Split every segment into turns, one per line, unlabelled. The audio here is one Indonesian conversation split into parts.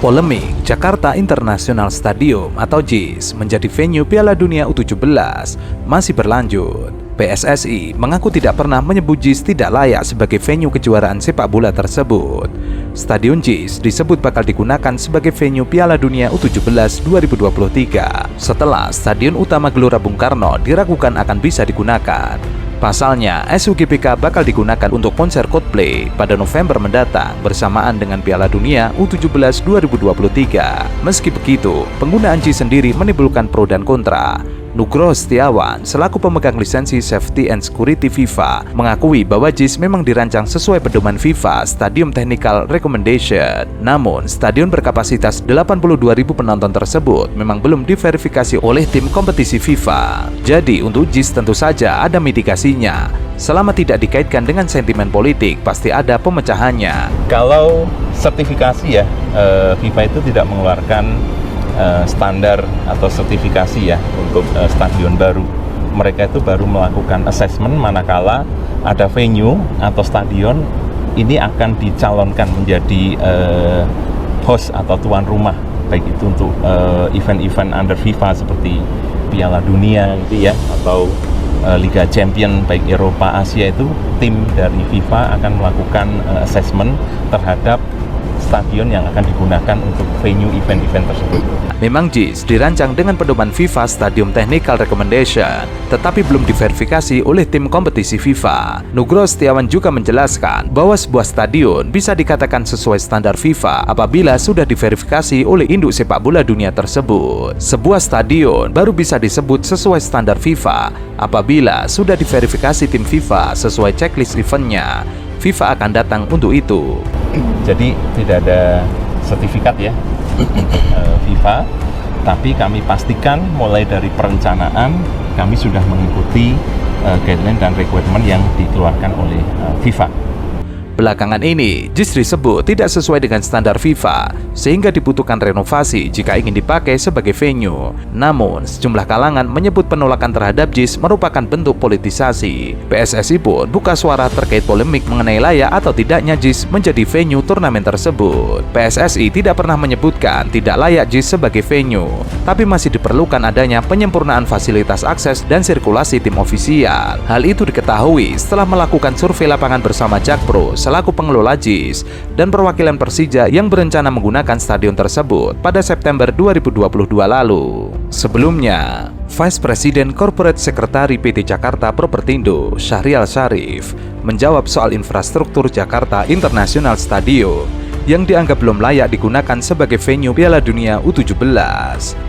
Polemik Jakarta International Stadium atau JIS menjadi venue Piala Dunia U17 masih berlanjut. PSSI mengaku tidak pernah menyebut JIS tidak layak sebagai venue kejuaraan sepak bola tersebut. Stadion JIS disebut bakal digunakan sebagai venue Piala Dunia U17 2023 setelah Stadion Utama Gelora Bung Karno diragukan akan bisa digunakan. Pasalnya, SUGBK bakal digunakan untuk konser Coldplay pada November mendatang bersamaan dengan Piala Dunia U17 2023. Meski begitu, penggunaan JIS sendiri menimbulkan pro dan kontra. Nugroho Setiawan, selaku pemegang lisensi Safety and Security FIFA, mengakui bahwa JIS memang dirancang sesuai pedoman FIFA Stadium Technical Recommendation. Namun, stadion berkapasitas 82.000 penonton tersebut memang belum diverifikasi oleh tim kompetisi FIFA. Jadi, untuk JIS tentu saja ada mitigasinya. Selama tidak dikaitkan dengan sentimen politik, pasti ada pemecahannya.
Kalau sertifikasi ya, FIFA itu tidak mengeluarkan standar atau sertifikasi ya untuk stadion baru. Mereka itu baru melakukan assessment manakala ada venue atau stadion ini akan dicalonkan menjadi host atau tuan rumah, baik itu untuk event-event under FIFA seperti Piala Dunia gitu ya, atau Liga Champion baik Eropa, Asia. Itu tim dari FIFA akan melakukan assessment terhadap stadion yang akan digunakan untuk venue event-event tersebut.
Memang JIS dirancang dengan pedoman FIFA Stadium Technical Recommendation, tetapi belum diverifikasi oleh tim kompetisi FIFA. Nugroho Setiawan juga menjelaskan bahwa sebuah stadion bisa dikatakan sesuai standar FIFA apabila sudah diverifikasi oleh induk sepak bola dunia tersebut. Sebuah stadion baru bisa disebut sesuai standar FIFA apabila sudah diverifikasi tim FIFA sesuai checklist eventnya. FIFA akan datang untuk itu.
Jadi tidak ada sertifikat ya untuk FIFA, tapi kami pastikan mulai dari perencanaan kami sudah mengikuti guideline dan requirement yang dikeluarkan oleh FIFA.
Belakangan ini, JIS disebut tidak sesuai dengan standar FIFA, sehingga dibutuhkan renovasi jika ingin dipakai sebagai venue. Namun, sejumlah kalangan menyebut penolakan terhadap JIS merupakan bentuk politisasi. PSSI pun buka suara terkait polemik mengenai layak atau tidaknya JIS menjadi venue turnamen tersebut. PSSI tidak pernah menyebutkan tidak layak JIS sebagai venue, tapi masih diperlukan adanya penyempurnaan fasilitas akses dan sirkulasi tim ofisial. Hal itu diketahui setelah melakukan survei lapangan bersama Jakpro selaku pengelola JIS dan perwakilan Persija yang berencana menggunakan stadion tersebut pada September 2022 lalu. Sebelumnya, Vice President Corporate Secretary PT Jakarta Propertindo, Syahrial Syarif, menjawab soal infrastruktur Jakarta International Stadium yang dianggap belum layak digunakan sebagai venue Piala Dunia U17.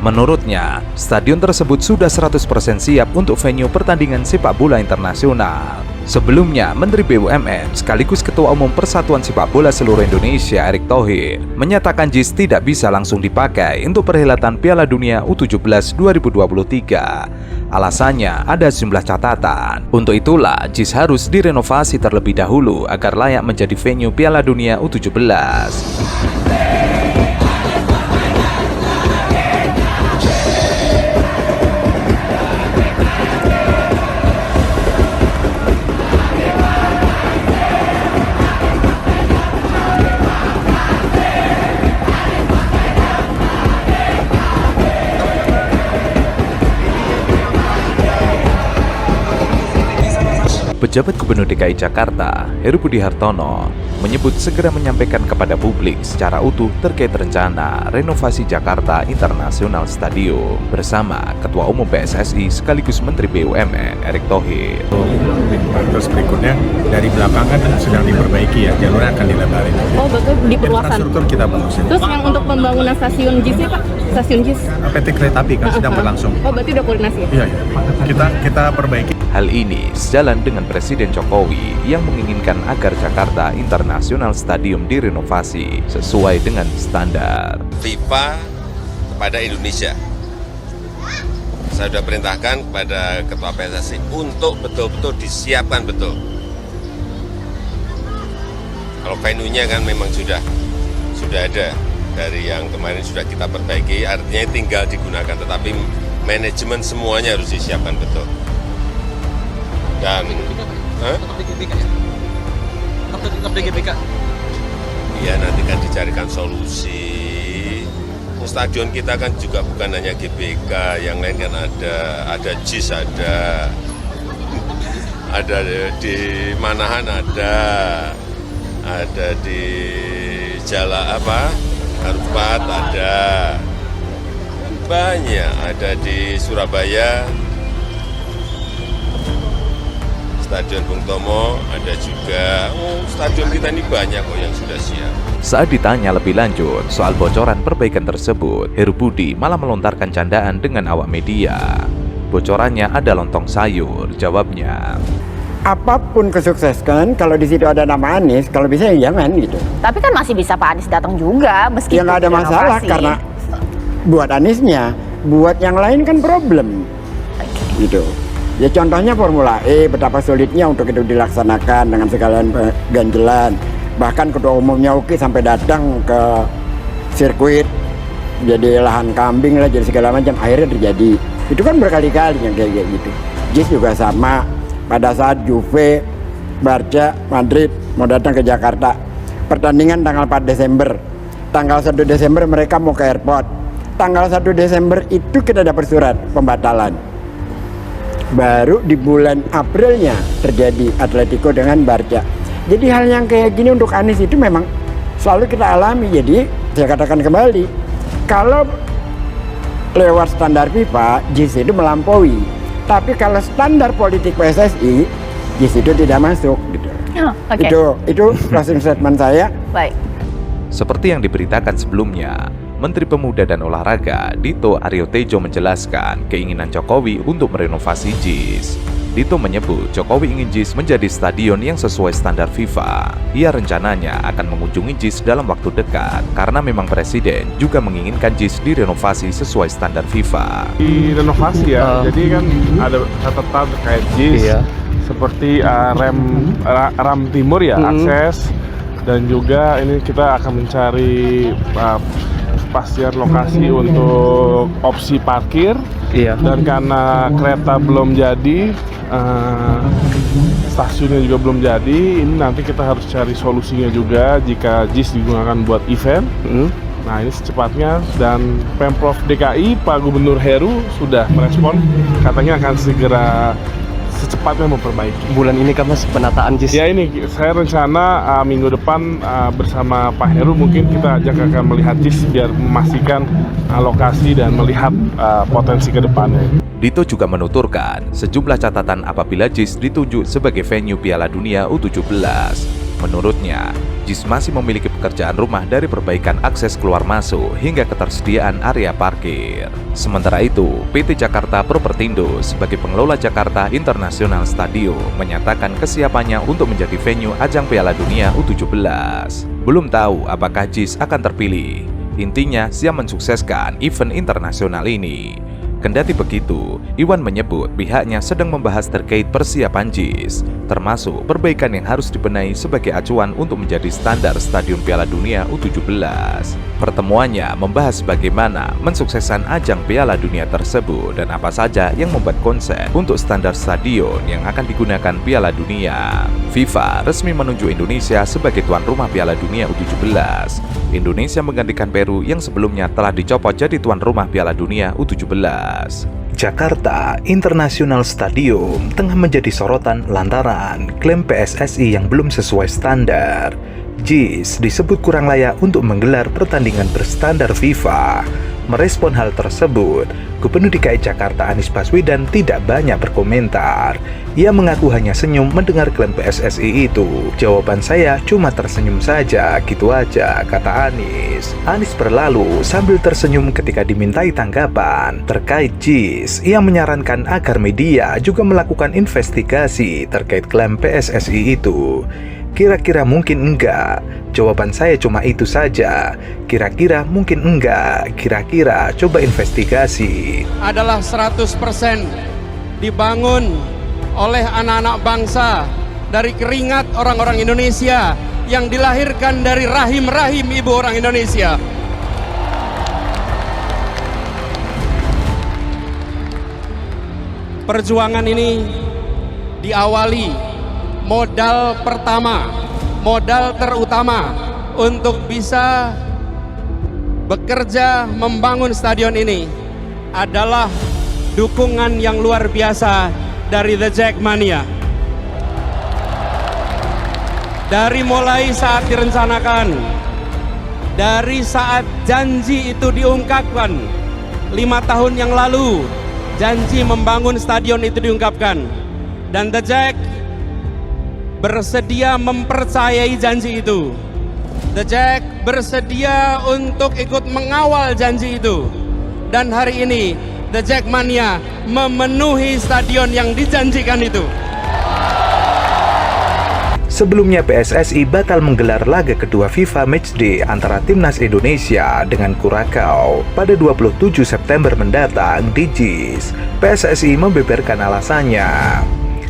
Menurutnya, stadion tersebut sudah 100% siap untuk venue pertandingan sepak bola internasional. Sebelumnya, Menteri BUMN sekaligus Ketua Umum Persatuan Sepak Bola Seluruh Indonesia, Erick Thohir, menyatakan JIS tidak bisa langsung dipakai untuk perhelatan Piala Dunia U17 2023. Alasannya ada sejumlah catatan. Untuk itulah, JIS harus direnovasi terlebih dahulu agar layak menjadi venue Piala Dunia U17. Pejabat Gubernur DKI Jakarta, Heru Budi Hartono, menyebut segera menyampaikan kepada publik secara utuh terkait rencana renovasi Jakarta International Stadium bersama Ketua Umum PSSI sekaligus Menteri BUMN, Erick Thohir.
Terus berikutnya dari belakangan sedang diperbaiki ya, jalurnya akan dilebarin.
Oh, betul, diperluasan.
Infrastruktur kita bagusin.
Terus yang untuk pembangunan stasiun JIS ya Pak? Stasiun JIS?
PT Kereta Api kan sedang berlangsung.
Oh, berarti udah koordinasi ya?
Iya, kita perbaiki.
Hal ini sejalan dengan Presiden Jokowi yang menginginkan agar Jakarta International Stadium direnovasi sesuai dengan standar
FIFA kepada Indonesia. Saya sudah perintahkan kepada Ketua PSSI untuk betul-betul disiapkan betul. Kalau venue-nya kan memang sudah ada dari yang kemarin sudah kita perbaiki, artinya tinggal digunakan, tetapi manajemen semuanya harus disiapkan betul. Dan ya nanti kan dicarikan solusi. Stadion kita kan juga bukan hanya GBK, yang lain kan ada JIS, ada di Manahan, ada di Harupat, ada banyak, ada di Surabaya, Stadion Bung Tomo, ada juga stadion kita ini banyak kok yang sudah siap.
Saat ditanya lebih lanjut soal bocoran perbaikan tersebut, Heru Budi malah melontarkan candaan dengan awak media. Bocorannya ada lontong sayur, jawabnya.
Apapun kesuksesan, kalau di situ ada nama Anies, kalau bisa ya jangan gitu.
Tapi kan masih bisa Pak Anies datang juga, meskipun
Ya nggak ada masalah, karena buat Aniesnya, buat yang lain kan problem. Gitu. Ya contohnya Formula E, betapa sulitnya untuk itu dilaksanakan dengan segala ganjelan. Bahkan ketua umumnya Uki sampai datang ke sirkuit, jadi lahan kambing lah, jadi segala macam, akhirnya terjadi. Itu kan berkali-kali yang kayak gitu. JIS juga sama, pada saat Juve, Barca, Madrid mau datang ke Jakarta, pertandingan tanggal 4 Desember, tanggal 1 Desember mereka mau ke airport, tanggal 1 Desember itu kita dapat surat pembatalan. Baru di bulan Aprilnya terjadi Atletico dengan Barca. Jadi hal yang kayak gini untuk Anies itu memang selalu kita alami. Jadi saya katakan kembali, kalau lewat standar FIFA, JIS itu melampaui. Tapi kalau standar politik PSSI, JIS itu tidak masuk gitu.
Okay.
Itu closing statement saya.
Baik.
Seperti yang diberitakan sebelumnya, Menteri Pemuda dan Olahraga Dito Aryo Tejo menjelaskan keinginan Jokowi untuk merenovasi JIS. Dito menyebut Jokowi ingin JIS menjadi stadion yang sesuai standar FIFA. Ia rencananya akan mengunjungi JIS dalam waktu dekat karena memang Presiden juga menginginkan JIS direnovasi sesuai standar FIFA.
Direnovasi ya, jadi kan ada catatan terkait JIS, seperti rem timur ya, akses, dan juga ini kita akan mencari kepastian lokasi untuk opsi parkir. Dan karena kereta belum jadi, stasiunnya juga belum jadi, ini nanti kita harus cari solusinya juga jika JIS digunakan buat event. Nah ini secepatnya, dan Pemprov DKI Pak Gubernur Heru sudah merespon, katanya akan segera secepatnya memperbaiki.
Bulan ini kan Mas penataan JIS?
Ya ini saya rencana minggu depan bersama Pak Heru mungkin kita akan melihat JIS biar memastikan lokasi dan melihat potensi ke depannya.
Dito juga menuturkan sejumlah catatan apabila JIS ditunjuk sebagai venue Piala Dunia U17. Menurutnya, JIS masih memiliki pekerjaan rumah dari perbaikan akses keluar masuk hingga ketersediaan area parkir. Sementara itu, PT Jakarta Propertindo sebagai pengelola Jakarta International Stadium menyatakan kesiapannya untuk menjadi venue ajang Piala Dunia U17. Belum tahu apakah JIS akan terpilih. Intinya, siap mensukseskan event internasional ini. Kendati begitu, Iwan menyebut pihaknya sedang membahas terkait persiapan JIS, termasuk perbaikan yang harus dibenahi sebagai acuan untuk menjadi standar Stadion Piala Dunia U17. Pertemuannya membahas bagaimana mensuksesan ajang Piala Dunia tersebut dan apa saja yang membuat konsep untuk standar stadion yang akan digunakan Piala Dunia. FIFA resmi menunjuk Indonesia sebagai tuan rumah Piala Dunia U17. Indonesia menggantikan Peru yang sebelumnya telah dicopot jadi tuan rumah Piala Dunia U17. Jakarta International Stadium tengah menjadi sorotan lantaran klaim PSSI yang belum sesuai standar. JIS disebut kurang layak untuk menggelar pertandingan berstandar FIFA. Merespon hal tersebut, Gubernur DKI Jakarta Anies Baswedan tidak banyak berkomentar. Ia mengaku hanya senyum mendengar klaim PSSI itu. Jawaban saya cuma tersenyum saja, gitu aja, kata Anies. Anies berlalu sambil tersenyum ketika dimintai tanggapan terkait JIS. Ia menyarankan agar media juga melakukan investigasi terkait klaim PSSI itu. Kira-kira mungkin enggak? Jawaban saya cuma itu saja. Kira-kira mungkin enggak? Kira-kira coba investigasi.
Adalah 100% dibangun oleh anak-anak bangsa dari keringat orang-orang Indonesia yang dilahirkan dari rahim-rahim ibu orang Indonesia. Perjuangan ini diawali modal pertama, modal terutama untuk bisa bekerja membangun stadion ini adalah dukungan yang luar biasa dari The Jackmania. Dari mulai saat direncanakan, dari saat janji itu diungkapkan 5 tahun yang lalu, janji membangun stadion itu diungkapkan, dan The Jack bersedia mempercayai janji itu. The Jack bersedia untuk ikut mengawal janji itu, dan hari ini The Jackmania memenuhi stadion yang dijanjikan itu.
Sebelumnya PSSI batal menggelar laga kedua FIFA Matchday antara Timnas Indonesia dengan Curaçao pada 27 September mendatang di JIS. PSSI membeberkan alasannya.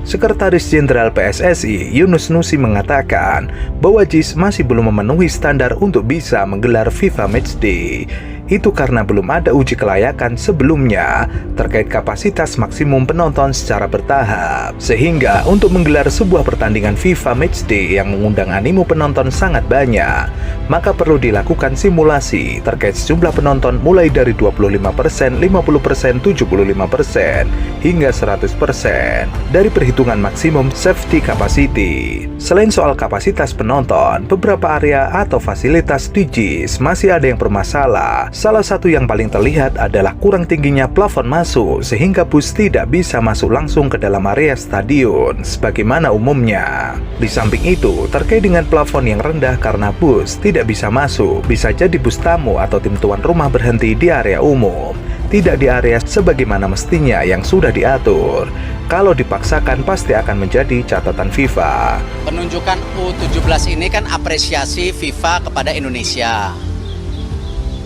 Sekretaris Jenderal PSSI Yunus Nusi mengatakan bahwa JIS masih belum memenuhi standar untuk bisa menggelar FIFA Matchday. Itu karena belum ada uji kelayakan sebelumnya terkait kapasitas maksimum penonton secara bertahap. Sehingga untuk menggelar sebuah pertandingan FIFA Matchday yang mengundang animo penonton sangat banyak, maka perlu dilakukan simulasi terkait sejumlah penonton mulai dari 25%, 50%, 75%, hingga 100% dari perhitungan maksimum safety capacity. Selain soal kapasitas penonton, beberapa area atau fasilitas di JIS masih ada yang bermasalah. Salah satu yang paling terlihat adalah kurang tingginya plafon masuk sehingga bus tidak bisa masuk langsung ke dalam area stadion sebagaimana umumnya. Di samping itu, terkait dengan plafon yang rendah karena bus tidak bisa masuk, bisa jadi bus tamu atau tim tuan rumah berhenti di area umum, tidak di area sebagaimana mestinya yang sudah diatur. Kalau dipaksakan pasti akan menjadi catatan FIFA.
Penunjukan U17 ini kan apresiasi FIFA kepada Indonesia.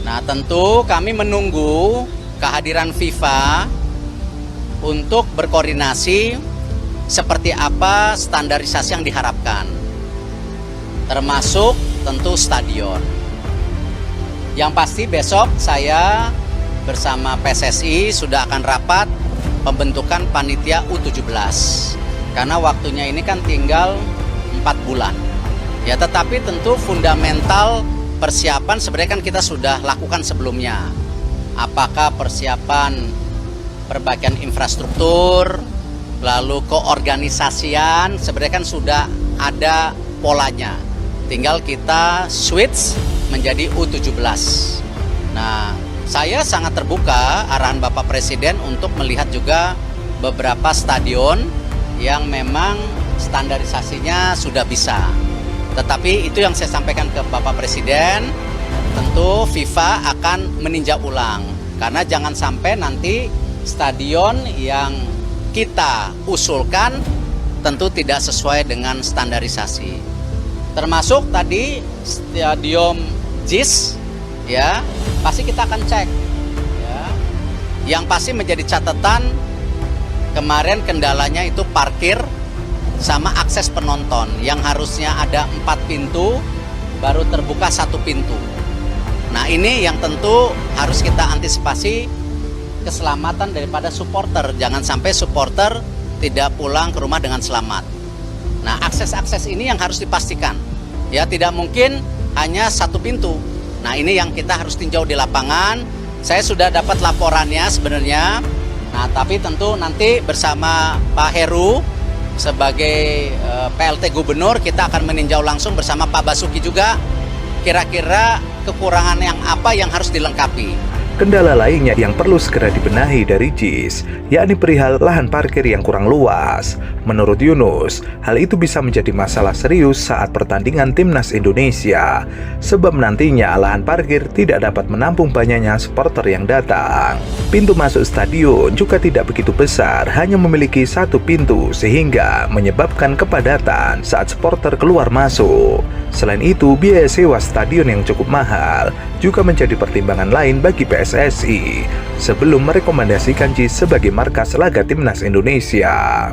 Nah, tentu kami menunggu kehadiran FIFA untuk berkoordinasi seperti apa standarisasi yang diharapkan, termasuk tentu stadion. Yang pasti besok saya bersama PSSI sudah akan rapat pembentukan panitia U17 karena waktunya ini kan tinggal 4 bulan. Ya, tetapi tentu fundamental persiapan sebenarnya kan kita sudah lakukan sebelumnya. Apakah persiapan perbaikan infrastruktur, lalu keorganisasian, sebenarnya kan sudah ada polanya. Tinggal kita switch menjadi U17. Nah, saya sangat terbuka arahan Bapak Presiden untuk melihat juga beberapa stadion yang memang standarisasinya sudah bisa. Tetapi itu yang saya sampaikan ke Bapak Presiden, tentu FIFA akan meninjau ulang. Karena jangan sampai nanti stadion yang kita usulkan tentu tidak sesuai dengan standarisasi. Termasuk tadi stadion JIS, ya, pasti kita akan cek. Ya. Yang pasti menjadi catatan, kemarin kendalanya itu parkir sama akses penonton yang harusnya ada 4 pintu baru terbuka 1 pintu. Nah, ini yang tentu harus kita antisipasi keselamatan daripada supporter. Jangan sampai supporter tidak pulang ke rumah dengan selamat. Nah, akses-akses ini yang harus dipastikan. Ya, tidak mungkin hanya 1 pintu. Nah, ini yang kita harus tinjau di lapangan. Saya sudah dapat laporannya sebenarnya. Nah, tapi tentu nanti bersama Pak Heru sebagai PLT Gubernur kita akan meninjau langsung bersama Pak Basuki juga kira-kira kekurangan yang apa yang harus dilengkapi.
Kendala lainnya yang perlu segera dibenahi dari JIS, yakni perihal lahan parkir yang kurang luas. Menurut Yunus, hal itu bisa menjadi masalah serius saat pertandingan timnas Indonesia, sebab nantinya lahan parkir tidak dapat menampung banyaknya supporter yang datang. Pintu masuk stadion juga tidak begitu besar, hanya memiliki satu pintu sehingga menyebabkan kepadatan saat supporter keluar masuk. Selain itu, biaya sewa stadion yang cukup mahal juga menjadi pertimbangan lain bagi PSSI sebelum merekomendasikan JIS sebagai markas laga timnas Indonesia.